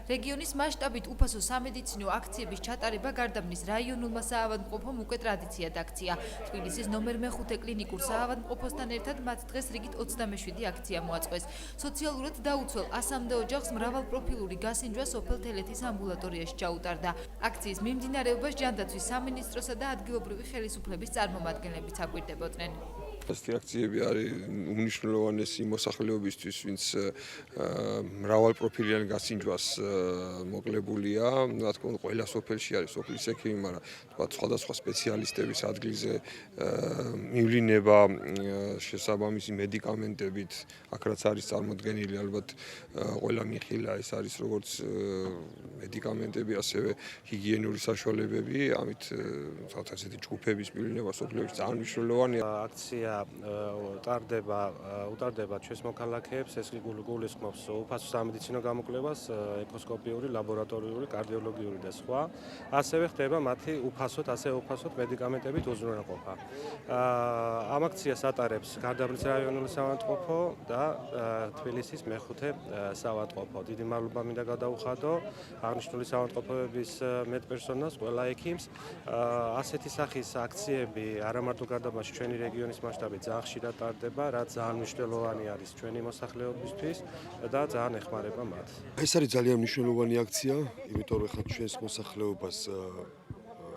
რეგიონის მასშტაბით უფასო სამედიცინო აქციების ჩატარება გარდაბნის რაიონულმა საავადმყოფომ უკვე ტრადიციად აქცია. თბილისის ნომერ მე-5 კლინიკურ საავადმყოფოსთან ერთად მათ დღეს რიგით 27 აქცია მოაწყვეს. სოციალურად დაუცველ 100-მდე ოჯახს მრავალპროფილური გასინჯვა სოფელ თელეთის ამბულატორიაში ჩაუტარდა. აქციის მიმდინარეობას ჯანდაცვის სამინისტროსა და ადგილობრივი ხელისუფლების წარმომადგენლებიც აკვირდებოდნენ. Ასეთი აქციები არის უმნიშვნელოვანესი მოსახლეობისთვის, ვინც მრავალპროფილიან გასინჯვას მოკლებულია. რა თქმა უნდა, ყველა სოფელში არის სოფლის ექიმი, მაგრამ თქვათ სხვადასხვა სპეციალისტების ადგილზე მივლინება შესაბამისი მედიკამენტებით, აქ რაც არის წარმოდგენილი, ალბათ ყველა მიხილა ეს არის როგორც მედიკამენტები, ასევე ჰიგიენური საშუალებები, ამით თქვათ ასეთი ჯგუფების მივლინება სოფლებში ძალიან მნიშვნელოვანია. აქცია უტარდება ჩვენს მოქალაქეებს, ეს გულისხმობს უფასო სამედიცინო გამოკვლევას, ეკოსკოპიური, ლაბორატორიული, კარდიოლოგიური და სხვა. ასევე ხდება მათი უფასოდ მედიკამენტებით უზრუნველყოფა. ამ აქციას ატარებს გარდაბნის რაიონული საავადმყოფო და თბილისის მე-5 საავადმყოფო. დიდი მადლობა მინდა გადაუხადო აღნიშნული საავადმყოფოების მედპერსონალს, ყველა ექიმს. ასეთი სახის აქციები არა მარტო გარდაბნაში ჩვენი რეგიონის მასშტაბით ძალიან ხშირად ტარდება, რაც ძალიან მნიშვნელოვანი არის ჩვენი მოსახლეობისთვის და ძალიან ეხმარება მათ. ეს არის ძალიან მნიშვნელოვანი აქცია, იმიტომ რომ ხა ჩვენს მოსახლეობას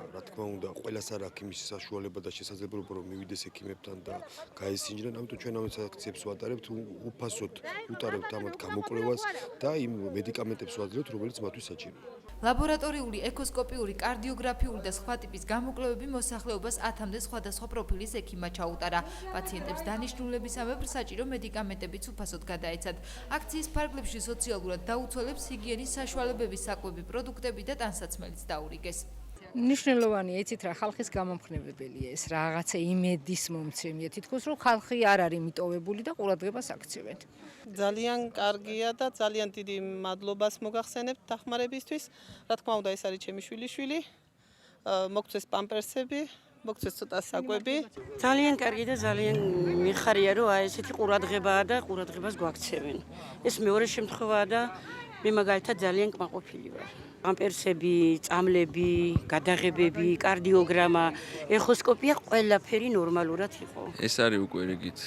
რა თქმა უნდა, ყველას არ აქვს იმის საშუალება და შესაძლებლობა რომ მივიდეს ექიმებთან და გაესინჯრენ, ამიტომ ჩვენ ამ აქციებს ვატარებთ, უფასოდ უტარებთ ამათ გამოკვლევას და იმ მედიკამენტებს ვაძლევთ, რომელიც მათთვის საჭიროა. ლაბორატორიული, ეკოსკოპიური, კარდიოგრაფიული და სხვა ტიპის გამოკვლევები მოსახლეობას 10-მდე სხვადასხვა პროფილის ექიმმა ჩაუტარა. პაციენტებს დანიშნულებისამებრ საჭირო მედიკამენტებიც უფასოდ გადაეცათ. აქციის ფარგლებში სოციალურად დაუცველებს ჰიგიენის საშუალებების საკვები პროდუქტები და ტანსაცმელიც დაურიგეს. მნიშვნელოვანია, იცით რა, ხალხის გამომხნევებელია ეს, რაღაცა იმედის მომცემია, თითქოს რომ ხალხი არ არის მიტოვებული და ყურადღებას აქცევენ. ძალიან კარგია და ძალიან დიდი მადლობას მოგახსენებთ დახმარებისთვის. რა თქმა უნდა, ეს არის ჩემი შვილიშვილი. მოგწეს პამპერსები, მოგწეს ცოტა საკვები. ძალიან კარგი და ძალიან მიხარია, რომ აი ესეთი ყურადღებაა და ყურადღებას გვაქცევენ. ეს მეორე შემთხვევაა და მე მაგალითად ძალიან კმაყოფილი ვარ. პამპერსები, წამლები, გადაღებები, კარდიოგრამა, ეხოსკოპია ყველაფერი ნორმალურად იყო. ეს არის უკვე რიგით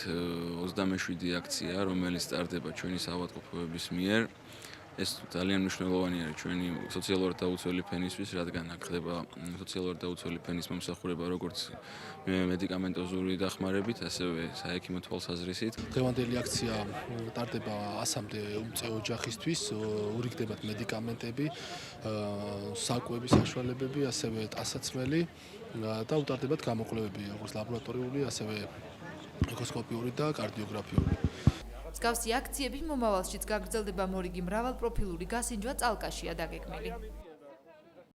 27 აქცია, რომელიც ტარდება ჩვენი საავადმყოფოების მიერ. ეს ძალიან მნიშვნელოვანი არის ჩვენი სოციალურად დაუცველი ფენისთვის, რადგან აქ ხდება სოციალურად დაუცველი ფენის მომსახურება როგორც მედიკამენტოზური დახმარებით, ასევე საექიმო თვალსაზრისით. დღევანდელი აქცია ტარდება 100-მდე უმწე ოჯახისთვის, ურიგდებათ მედიკამენტები, საკვები საშუალებები, ასევე ტანსაცმელი და უტარდებათ გამოკვლევები, როგორც ლაბორატორიული, ასევე ეკოსკოპიური და კარდიოგრაფიული. მსგავსი აქციები მომავალშიც გაგრძელდება, მორიგი მრავალპროფილური გასინჯვა წალკაშია დაგეგმილი.